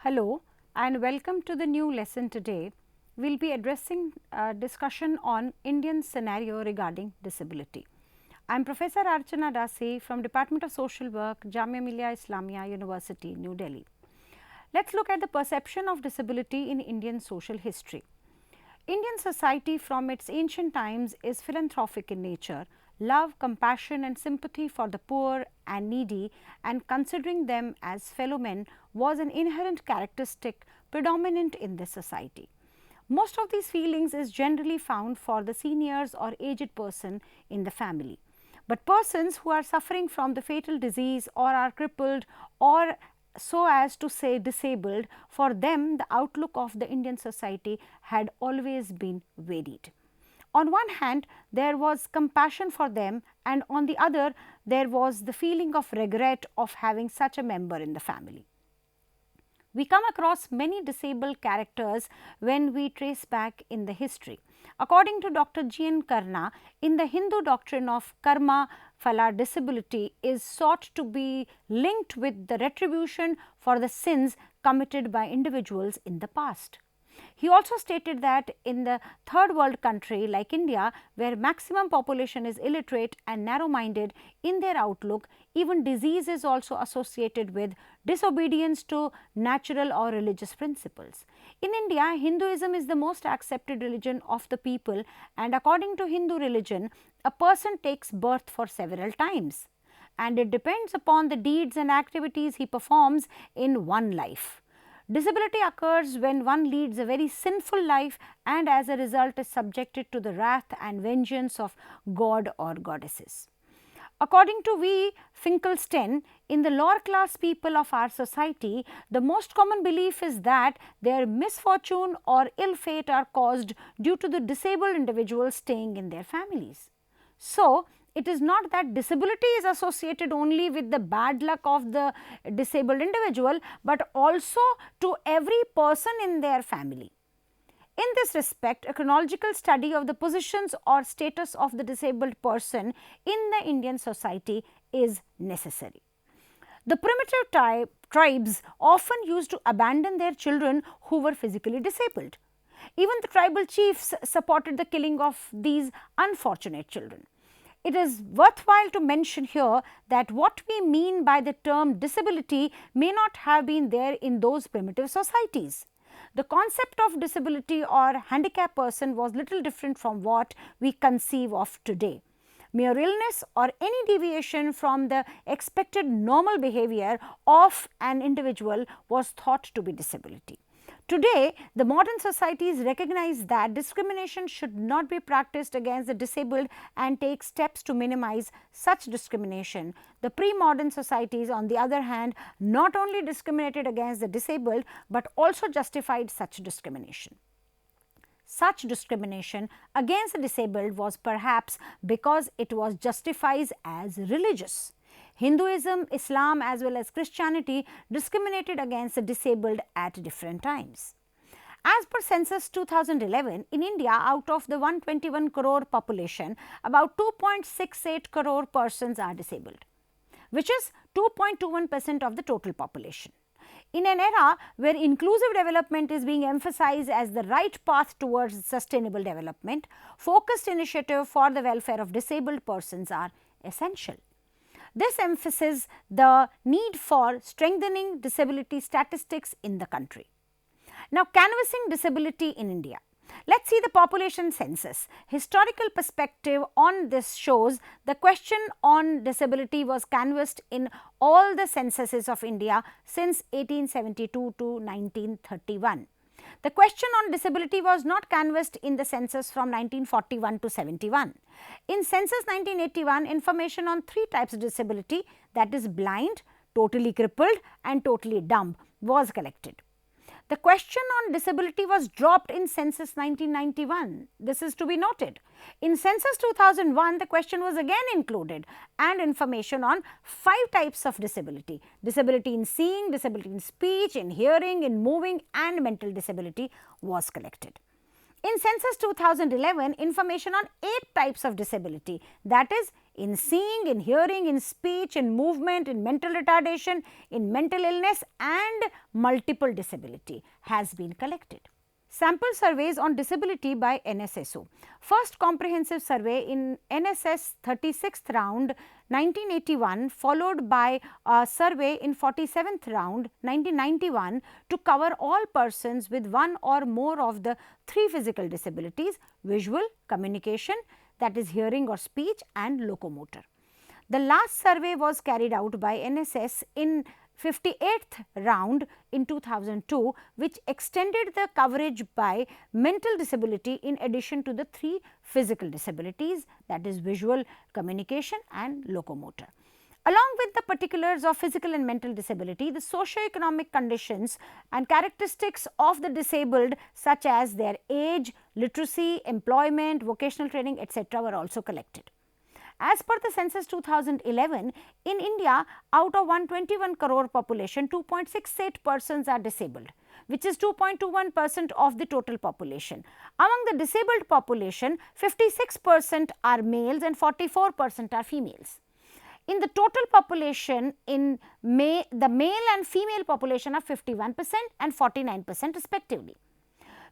Hello and welcome to the new lesson today. We will be addressing a discussion on Indian scenario regarding disability. I am Professor Archana Dasi from Department of Social Work, Jamia Millia Islamia University, New Delhi. Let us look at the perception of disability in Indian social history. Indian society from its ancient times is philanthropic in nature. Love, compassion and sympathy for the poor and needy and considering them as fellow men was an inherent characteristic predominant in this society. Most of these feelings is generally found for the seniors or aged person in the family. But persons who are suffering from the fatal disease or are crippled or so as to say disabled, for them the outlook of the Indian society had always been varied. On one hand, there was compassion for them and on the other, there was the feeling of regret of having such a member in the family. We come across many disabled characters when we trace back in the history. According to Dr. G. N. Karna, in the Hindu doctrine of karma phala, disability is sought to be linked with the retribution for the sins committed by individuals in the past. He also stated that in the third world country like India, where maximum population is illiterate and narrow minded in their outlook, even disease is also associated with disobedience to natural or religious principles. In India, Hinduism is the most accepted religion of the people, and according to Hindu religion, a person takes birth for several times and it depends upon the deeds and activities he performs in one life. Disability occurs when one leads a very sinful life and as a result is subjected to the wrath and vengeance of God or goddesses. According to V. Finkelstein, in the lower class people of our society, the most common belief is that their misfortune or ill fate are caused due to the disabled individuals staying in their families. So, it is not that disability is associated only with the bad luck of the disabled individual, but also to every person in their family. In this respect, a chronological study of the positions or status of the disabled person in the Indian society is necessary. The primitive tribes often used to abandon their children who were physically disabled. Even the tribal chiefs supported the killing of these unfortunate children. It is worthwhile to mention here that what we mean by the term disability may not have been there in those primitive societies. The concept of disability or handicapped person was little different from what we conceive of today. Mere illness or any deviation from the expected normal behavior of an individual was thought to be disability. Today, the modern societies recognize that discrimination should not be practiced against the disabled and take steps to minimize such discrimination. The pre-modern societies, on the other hand, not only discriminated against the disabled, but also justified such discrimination. Such discrimination against the disabled was perhaps because it was justified as religious. Hinduism, Islam as well as Christianity discriminated against the disabled at different times. As per census 2011, in India, out of the 121 crore population, about 2.68 crore persons are disabled, which is 2.21% of the total population. In an era where inclusive development is being emphasized as the right path towards sustainable development, focused initiatives for the welfare of disabled persons are essential. This emphasizes the need for strengthening disability statistics in the country. Now, canvassing disability in India. Let us see the population census. Historical perspective on this shows the question on disability was canvassed in all the censuses of India since 1872 to 1931. The question on disability was not canvassed in the census from 1941 to 71. In census 1981, information on three types of disability, that is blind, totally crippled and totally dumb, was collected. The question on disability was dropped in census 1991. This is to be noted. In census 2001, the question was again included and information on 5 types of disability: disability in seeing, disability in speech, in hearing, in moving, and mental disability was collected. In census 2011, information on 8 types of disability, that is in seeing, in hearing, in speech, in movement, in mental retardation, in mental illness and multiple disability has been collected. Sample surveys on disability by Nsso. First comprehensive survey in NSS 36th round 1981, followed by a survey in 47th round 1991 to cover all persons with one or more of the 3 physical disabilities: visual, communication, that is hearing or speech, and locomotor. The last survey was carried out by NSS in 58th round in 2002, which extended the coverage by mental disability in addition to the 3 physical disabilities, that is visual, communication and locomotor. Along with the particulars of physical and mental disability, the socio-economic conditions and characteristics of the disabled, such as their age, literacy, employment, vocational training, etc., were also collected. As per the census 2011, in India, out of 121 crore population, 2.68 persons are disabled, which is 2.21% of the total population. Among the disabled population, 56% are males and 44% are females. In the total population, the male and female population are 51% and 49% respectively.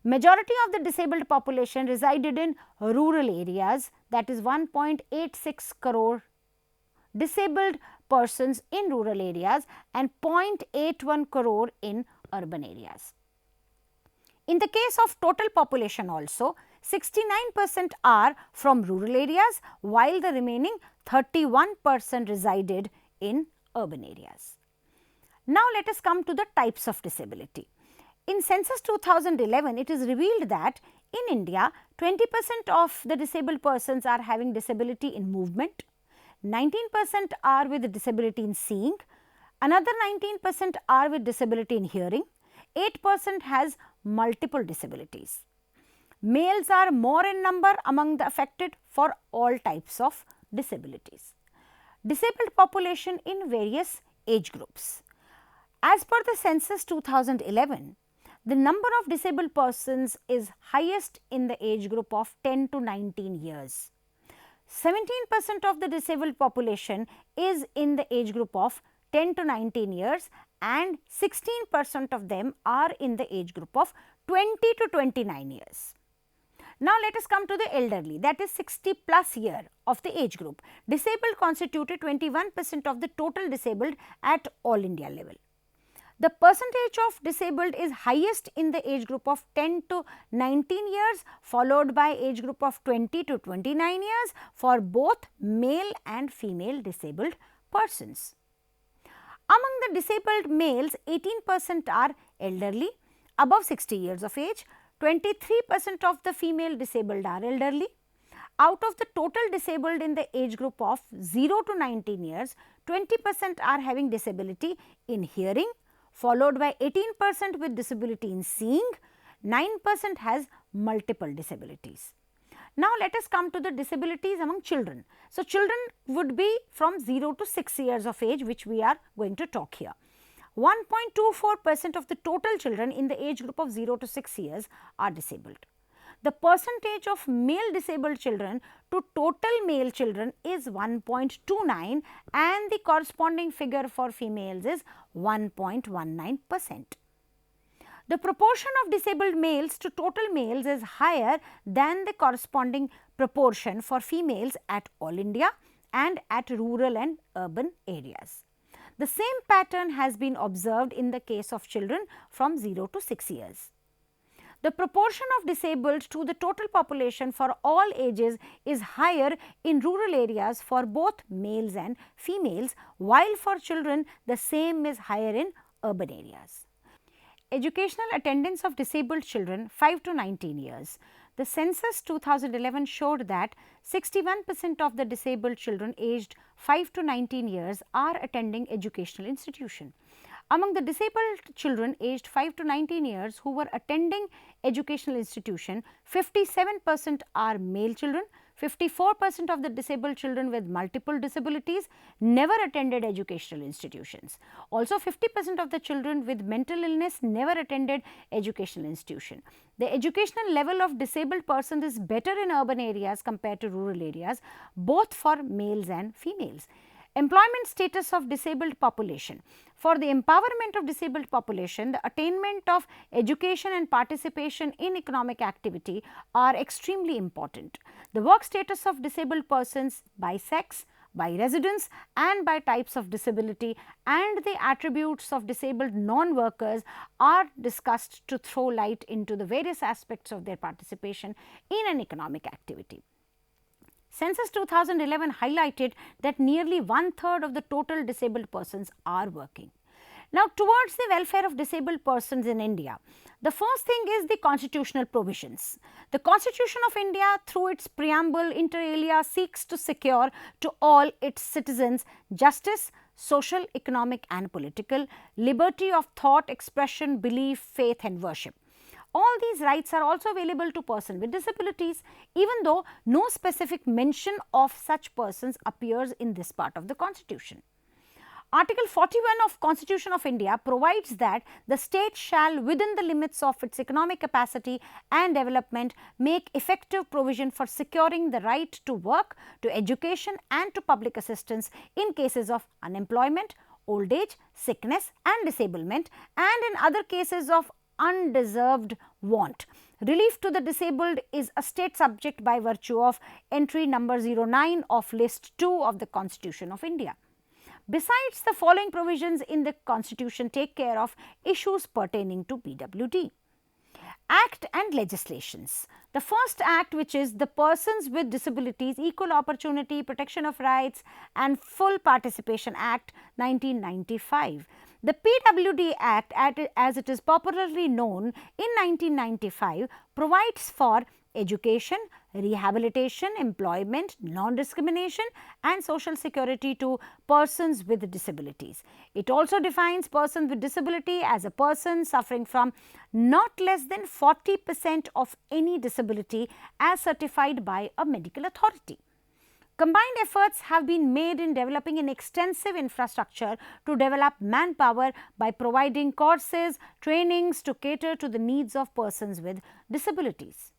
Majority of the disabled population resided in rural areas, that is 1.86 crore disabled persons in rural areas and 0.81 crore in urban areas. In the case of total population also, 69% are from rural areas, while the remaining 31% resided in urban areas. Now, let us come to the types of disability. In census 2011, it is revealed that in India, 20% of the disabled persons are having disability in movement, 19% are with disability in seeing, another 19% are with disability in hearing, 8% has multiple disabilities. Males are more in number among the affected for all types of disabilities. Disabled population in various age groups. As per the census 2011, the number of disabled persons is highest in the age group of 10 to 19 years. 17% of the disabled population is in the age group of 10 to 19 years and 16% of them are in the age group of 20 to 29 years. Now, let us come to the elderly, that is 60 plus year of the age group. Disabled constituted 21% of the total disabled at all India level. The percentage of disabled is highest in the age group of 10 to 19 years, followed by age group of 20 to 29 years for both male and female disabled persons. Among the disabled males, 18% are elderly, above 60 years of age, 23% of the female disabled are elderly. Out of the total disabled in the age group of 0 to 19 years, 20% are having disability in hearing, followed by 18% with disability in seeing, 9% has multiple disabilities. Now, let us come to the disabilities among children. So, children would be from 0 to 6 years of age, which we are going to talk here. 1.24% of the total children in the age group of 0 to 6 years are disabled. The percentage of male disabled children to total male children is 1.29 and the corresponding figure for females is 1.19%. The proportion of disabled males to total males is higher than the corresponding proportion for females at all India and at rural and urban areas. The same pattern has been observed in the case of children from 0 to 6 years. The proportion of disabled to the total population for all ages is higher in rural areas for both males and females, while for children the same is higher in urban areas. Educational attendance of disabled children 5 to 19 years. The census 2011 showed that 61% of the disabled children aged 5 to 19 years are attending educational institution. Among the disabled children aged 5 to 19 years who were attending educational institution, 57% are male children, 54% of the disabled children with multiple disabilities never attended educational institutions. Also 50% of the children with mental illness never attended educational institution. The educational level of disabled persons is better in urban areas compared to rural areas, both for males and females. Employment status of disabled population. For the empowerment of disabled population, the attainment of education and participation in economic activity are extremely important. The work status of disabled persons by sex, by residence and by types of disability and the attributes of disabled non-workers are discussed to throw light into the various aspects of their participation in an economic activity. Census 2011 highlighted that nearly one-third of the total disabled persons are working. Now, towards the welfare of disabled persons in India, the first thing is the constitutional provisions. The Constitution of India through its preamble inter alia seeks to secure to all its citizens justice, social, economic and political, liberty of thought, expression, belief, faith and worship. All these rights are also available to persons with disabilities, even though no specific mention of such persons appears in this part of the Constitution. Article 41 of Constitution of India provides that the state shall, within the limits of its economic capacity and development, make effective provision for securing the right to work, to education and to public assistance in cases of unemployment, old age, sickness and disablement, and in other cases of undeserved want. Relief to the disabled is a state subject by virtue of entry number 09 of list 2 of the Constitution of India. Besides, the following provisions in the Constitution take care of issues pertaining to PWD. Act and legislations. The first act, which is the Persons with Disabilities Equal Opportunity Protection of Rights and Full Participation Act 1995. The PWD Act, as it is popularly known in 1995, provides for education, rehabilitation, employment, non-discrimination and social security to persons with disabilities. It also defines persons with disability as a person suffering from not less than 40% of any disability as certified by a medical authority. Combined efforts have been made in developing an extensive infrastructure to develop manpower by providing courses, trainings to cater to the needs of persons with disabilities.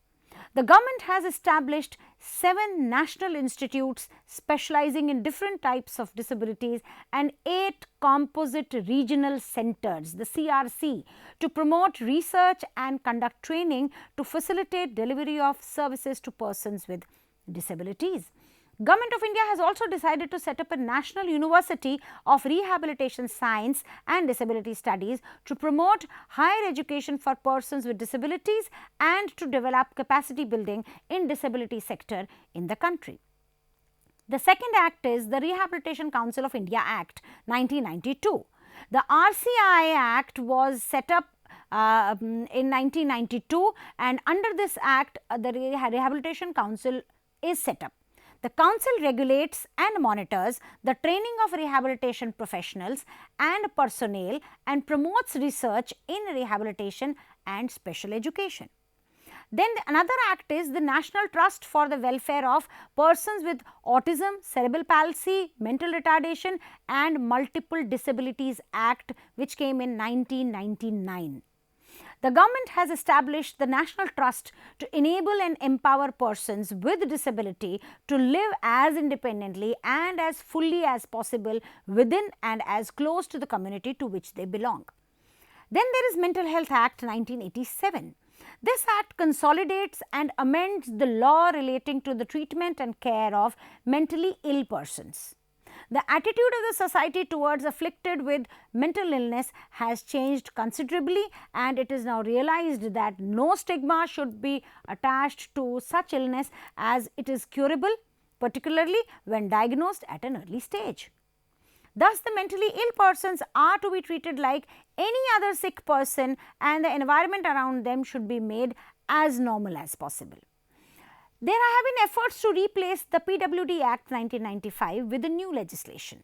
The government has established 7 national institutes specializing in different types of disabilities and 8 composite regional centers, the CRC, to promote research and conduct training to facilitate delivery of services to persons with disabilities. Government of India has also decided to set up a National University of Rehabilitation Science and Disability Studies to promote higher education for persons with disabilities and to develop capacity building in disability sector in the country. The second act is the Rehabilitation Council of India Act 1992. The RCI Act was set up in 1992 and under this act the Rehabilitation Council is set up. The council regulates and monitors the training of rehabilitation professionals and personnel and promotes research in rehabilitation and special education. Then another act is the National Trust for the Welfare of Persons with Autism, Cerebral Palsy, Mental Retardation and Multiple Disabilities Act, which came in 1999. The government has established the National Trust to enable and empower persons with disability to live as independently and as fully as possible within and as close to the community to which they belong. Then there is Mental Health Act 1987. This act consolidates and amends the law relating to the treatment and care of mentally ill persons. The attitude of the society towards afflicted with mental illness has changed considerably and it is now realized that no stigma should be attached to such illness as it is curable, particularly when diagnosed at an early stage. Thus, the mentally ill persons are to be treated like any other sick person and the environment around them should be made as normal as possible. There have been efforts to replace the PWD Act 1995 with a new legislation.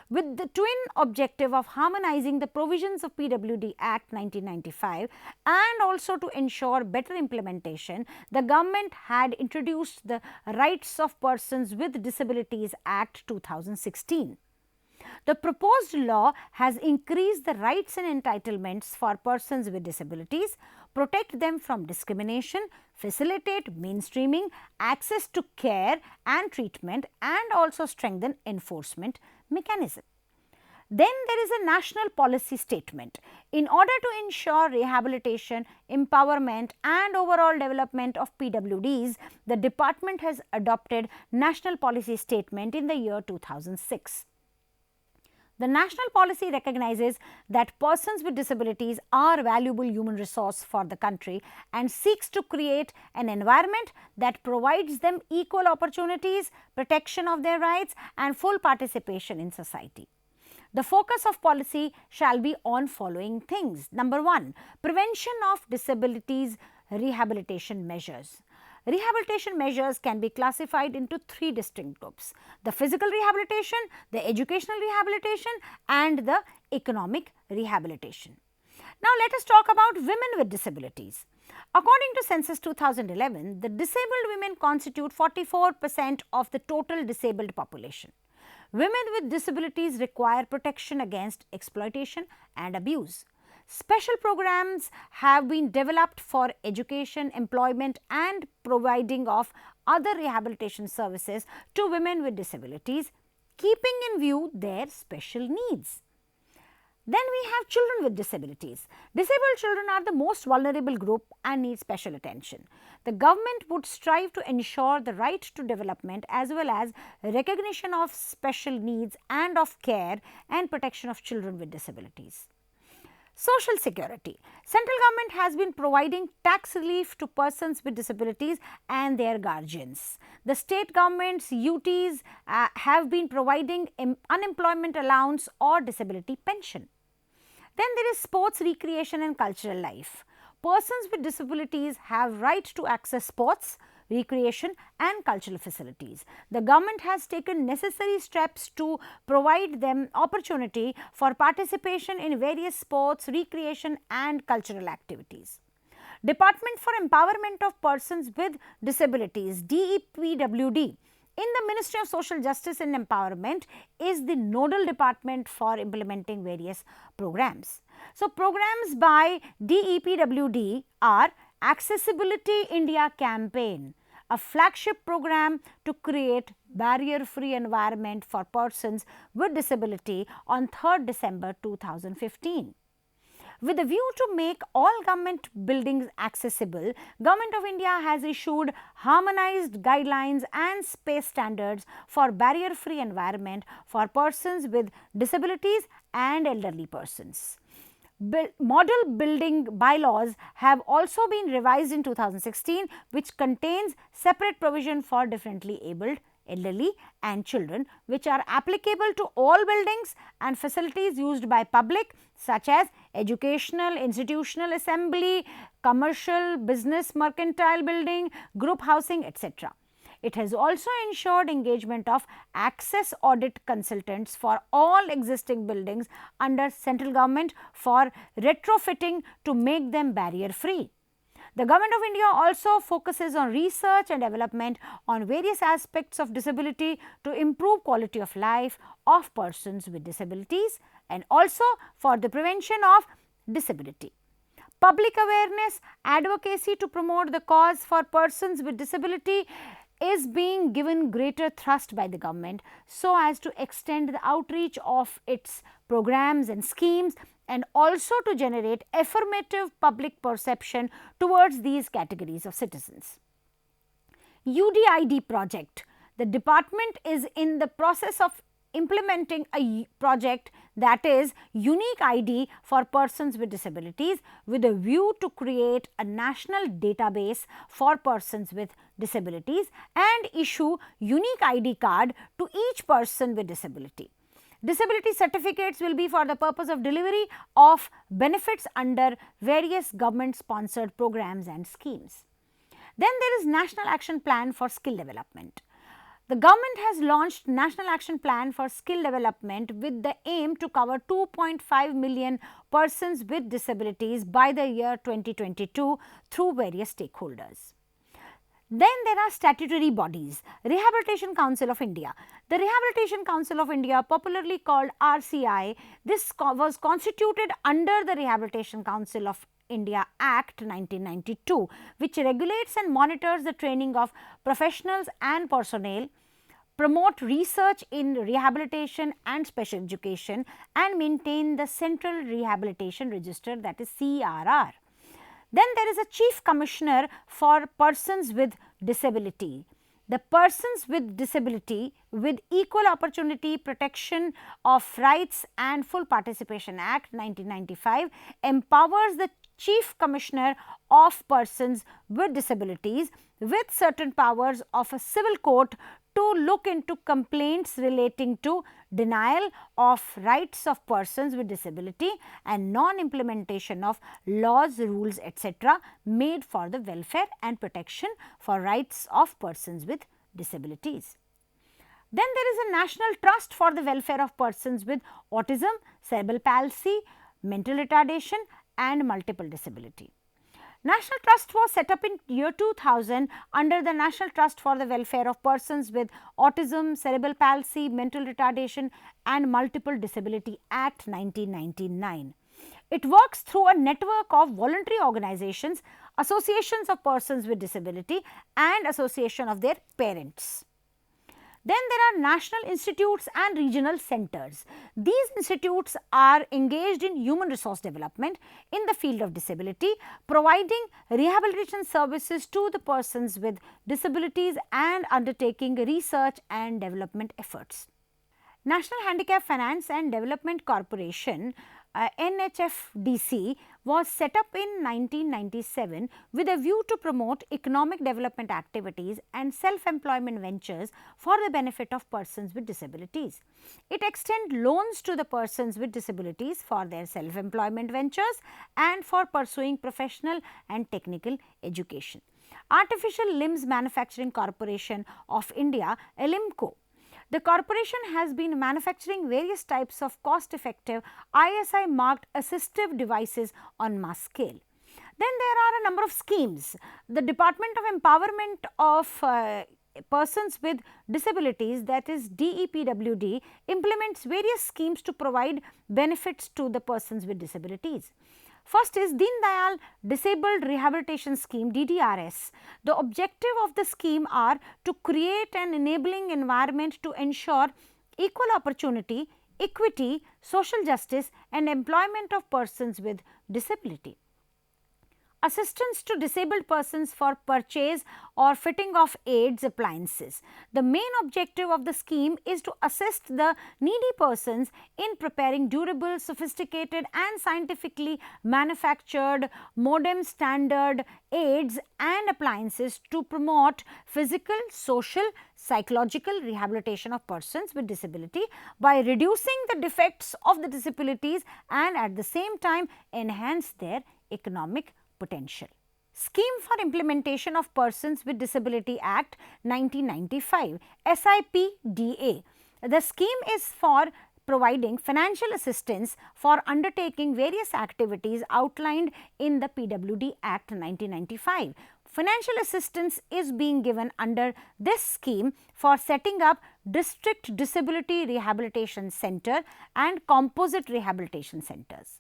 With the twin objective of harmonizing the provisions of PWD Act 1995 and also to ensure better implementation, the government had introduced the Rights of Persons with Disabilities Act 2016. The proposed law has increased the rights and entitlements for persons with disabilities, protect them from discrimination, facilitate mainstreaming, access to care and treatment, and also strengthen enforcement mechanism. Then there is a national policy statement. In order to ensure rehabilitation, empowerment and overall development of PWDs, the department has adopted National Policy Statement in the year 2006. The national policy recognizes that persons with disabilities are a valuable human resource for the country and seeks to create an environment that provides them equal opportunities, protection of their rights and full participation in society. The focus of policy shall be on following things. Number 1, prevention of disabilities rehabilitation measures. Rehabilitation measures can be classified into 3 distinct groups: the physical rehabilitation, the educational rehabilitation and the economic rehabilitation. Now, let us talk about women with disabilities. According to Census 2011, the disabled women constitute 44% of the total disabled population. Women with disabilities require protection against exploitation and abuse. Special programs have been developed for education, employment and providing of other rehabilitation services to women with disabilities, keeping in view their special needs. Then we have children with disabilities. Disabled children are the most vulnerable group and need special attention. The government would strive to ensure the right to development as well as recognition of special needs and of care and protection of children with disabilities. Social security. Central government has been providing tax relief to persons with disabilities and their guardians. The state governments, UTs have been providing unemployment allowance or disability pension. Then there is sports, recreation and cultural life. Persons with disabilities have right to access sports, recreation and cultural facilities. The government has taken necessary steps to provide them opportunity for participation in various sports, recreation and cultural activities. Department for Empowerment of Persons with Disabilities, DEPWD, in the Ministry of Social Justice and Empowerment is the nodal department for implementing various programs. So, programs by DEPWD are Accessibility India Campaign, a flagship program to create barrier-free environment for persons with disability on 3rd December 2015. With a view to make all government buildings accessible, Government of India has issued harmonized guidelines and space standards for barrier-free environment for persons with disabilities and elderly persons. Model building bylaws have also been revised in 2016, which contains separate provision for differently abled, elderly and children, which are applicable to all buildings and facilities used by public such as educational, institutional assembly, commercial, business, mercantile building, group housing, etc. It has also ensured engagement of access audit consultants for all existing buildings under central government for retrofitting to make them barrier free. The Government of India also focuses on research and development on various aspects of disability to improve quality of life of persons with disabilities and also for the prevention of disability. Public awareness, advocacy to promote the cause for persons with disability is being given greater thrust by the government so as to extend the outreach of its programs and schemes and also to generate affirmative public perception towards these categories of citizens. Udid Project. The department is in the process of implementing a project that is unique ID for persons with disabilities with a view to create a national database for persons with disabilities and issue unique ID card to each person with disability. Disability certificates will be for the purpose of delivery of benefits under various government sponsored programs and schemes. Then there is National Action Plan for Skill Development. The government has launched National Action Plan for Skill Development with the aim to cover 2.5 million persons with disabilities by the year 2022 through various stakeholders. Then there are statutory bodies. Rehabilitation Council of India. The Rehabilitation Council of India, popularly called RCI, this was constituted under the Rehabilitation Council of India Act 1992, which regulates and monitors the training of professionals and personnel, promote research in rehabilitation and special education, and maintain the Central Rehabilitation Register, that is CRR. Then there is a Chief Commissioner for Persons with Disability. The Persons with Disability with Equal Opportunity Protection of Rights and Full Participation Act 1995 empowers the Chief Commissioner of Persons with Disabilities with certain powers of a civil court to look into complaints relating to denial of rights of persons with disability and non-implementation of laws, rules, etc. made for the welfare and protection for rights of persons with disabilities. Then there is a National Trust for the Welfare of Persons with Autism, Cerebral Palsy, Mental Retardation and Multiple Disability. National Trust was set up in year 2000 under the National Trust for the Welfare of Persons with Autism, Cerebral Palsy, Mental Retardation and Multiple Disability Act 1999. It works through a network of voluntary organizations, associations of persons with disability and association of their parents. Then there are national institutes and regional centers. These institutes are engaged in human resource development in the field of disability, providing rehabilitation services to the persons with disabilities and undertaking research and development efforts. National Handicap Finance and Development Corporation Nhfdc was set up in 1997 with a view to promote economic development activities and self-employment ventures for the benefit of persons with disabilities. It extends loans to the persons with disabilities for their self-employment ventures and for pursuing professional and technical education. Artificial Limbs Manufacturing Corporation of India, LIMCO. The corporation has been manufacturing various types of cost-effective ISI marked assistive devices on mass scale. Then there are a number of schemes. The Department of Empowerment of Persons with Disabilities, that is DEPWD, implements various schemes to provide benefits to the persons with disabilities. First is Deen Dayal Disabled Rehabilitation Scheme, DDRS. The objective of the scheme are to create an enabling environment to ensure equal opportunity, equity, social justice and employment of persons with disability. Assistance to disabled persons for purchase or fitting of aids appliances. The main objective of the scheme is to assist the needy persons in preparing durable, sophisticated and scientifically manufactured modem standard aids and appliances to promote physical, social, psychological rehabilitation of persons with disability by reducing the defects of the disabilities and at the same time enhance their economic potential. Scheme for Implementation of Persons with Disability Act 1995, SIPDA. The scheme is for providing financial assistance for undertaking various activities outlined in the PWD Act 1995. Financial assistance is being given under this scheme for setting up District Disability Rehabilitation Center and Composite Rehabilitation Centers.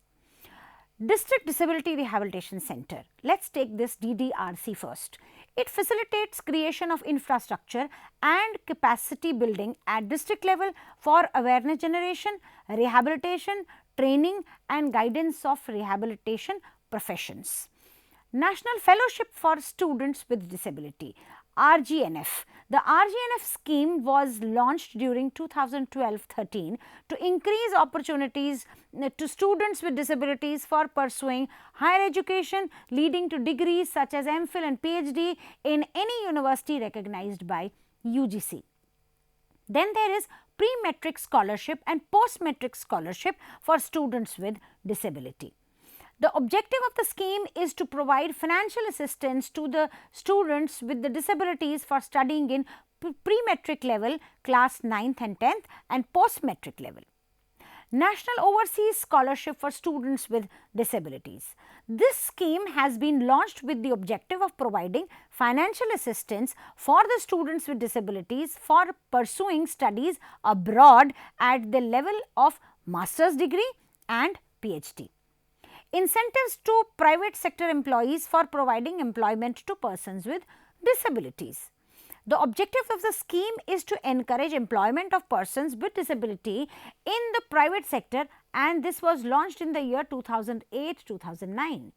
District Disability Rehabilitation Center. Let us take this DDRC first. It facilitates creation of infrastructure and capacity building at district level for awareness generation, rehabilitation, training and guidance of rehabilitation professions. National Fellowship for Students with Disability, Rgnf. The Rgnf scheme was launched during 2012-13 to increase opportunities to students with disabilities for pursuing higher education leading to degrees such as MPhil and PhD in any university recognized by UGC. Then there is pre-metric scholarship and post-metric scholarship for students with disability. The objective of the scheme is to provide financial assistance to the students with the disabilities for studying in pre-metric level, class 9th and 10th, and post-metric level. National Overseas Scholarship for Students with Disabilities. This scheme has been launched with the objective of providing financial assistance for the students with disabilities for pursuing studies abroad at the level of master's degree and PhD. Incentives to private sector employees for providing employment to persons with disabilities. The objective of the scheme is to encourage employment of persons with disability in the private sector, and this was launched in the year 2008-2009.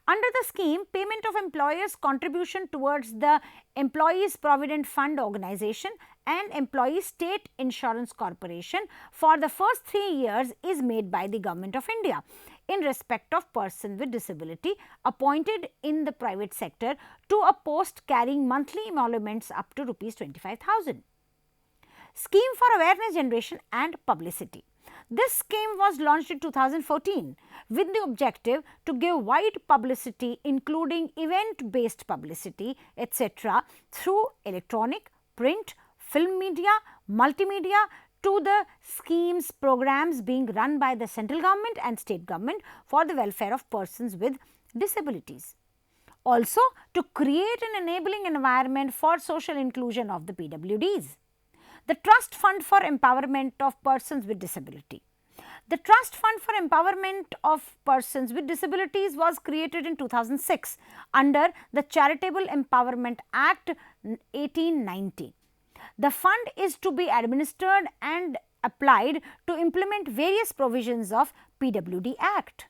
Under the scheme, payment of employers' contribution towards the Employees Provident Fund Organization and Employees State Insurance Corporation for the first 3 years is made by the Government of India in respect of person with disability appointed in the private sector to a post carrying monthly emoluments up to Rs 25,000. Scheme for Awareness Generation and Publicity. This scheme was launched in 2014 with the objective to give wide publicity, including event-based publicity, etc., through electronic, print, film media, multimedia, to the schemes programs being run by the central government and state government for the welfare of persons with disabilities. Also, to create an enabling environment for social inclusion of the PWDs. The Trust Fund for Empowerment of Persons with Disability. The Trust Fund for Empowerment of Persons with Disabilities was created in 2006 under the Charitable Empowerment Act 1890. The fund is to be administered and applied to implement various provisions of PWD Act.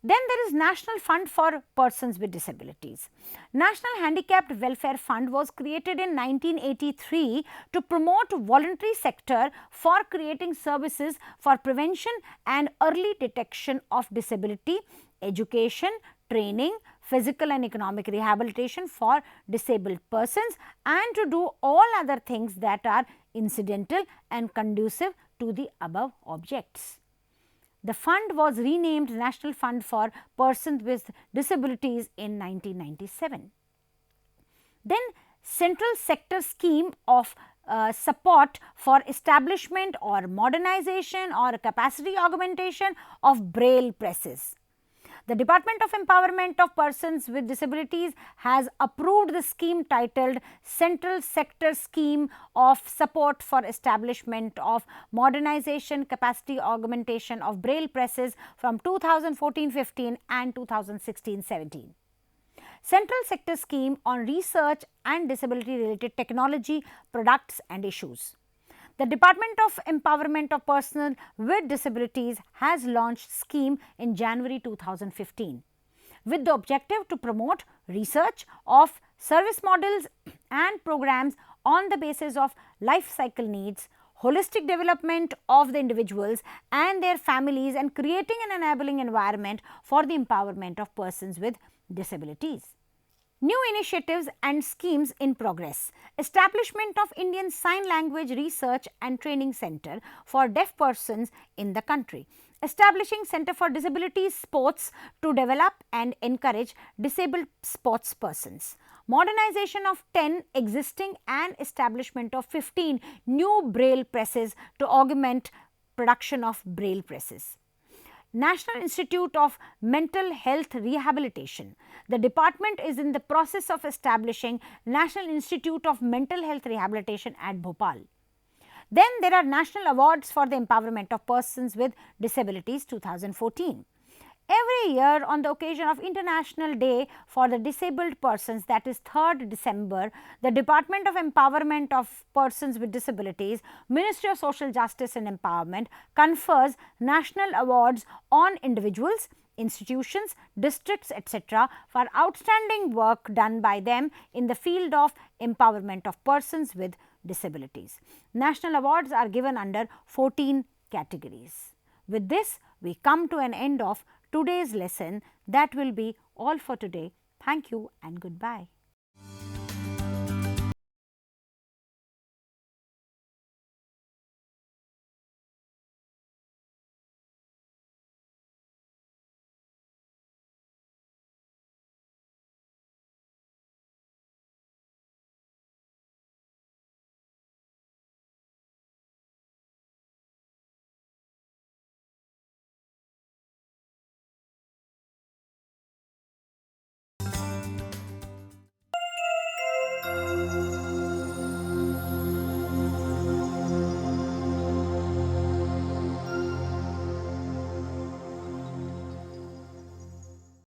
Then there is National Fund for Persons with Disabilities. National Handicapped Welfare Fund was created in 1983 to promote voluntary sector for creating services for prevention and early detection of disability, education, training, physical and economic rehabilitation for disabled persons, and to do all other things that are incidental and conducive to the above objects. The fund was renamed National Fund for Persons with Disabilities in 1997. Then Central Sector Scheme of support for establishment or modernization or capacity augmentation of Braille presses. The Department of Empowerment of Persons with Disabilities has approved the scheme titled Central Sector Scheme of Support for Establishment of Modernization Capacity Augmentation of Braille Presses from 2014-15 and 2016-17. Central Sector Scheme on Research and Disability Related Technology, Products and Issues. The Department of Empowerment of Persons with Disabilities has launched scheme in January 2015 with the objective to promote research of service models and programs on the basis of life cycle needs, holistic development of the individuals and their families, and creating an enabling environment for the empowerment of persons with disabilities. New initiatives and schemes in progress. Establishment of Indian Sign Language Research and Training Center for deaf persons in the country. Establishing Center for Disability Sports to develop and encourage disabled sports persons. Modernization of 10 existing and establishment of 15 new Braille presses to augment production of Braille presses. National Institute of Mental Health Rehabilitation. The department is in the process of establishing National Institute of Mental Health Rehabilitation at Bhopal. Then there are National Awards for the Empowerment of Persons with Disabilities 2014. Every year on the occasion of International Day for the Disabled Persons, that is 3rd December, the Department of Empowerment of Persons with Disabilities, Ministry of Social Justice and Empowerment confers national awards on individuals, institutions, districts, etc. for outstanding work done by them in the field of empowerment of persons with disabilities. National awards are given under 14 categories. With this, we come to an end of today's lesson. That will be all for today. Thank you and goodbye.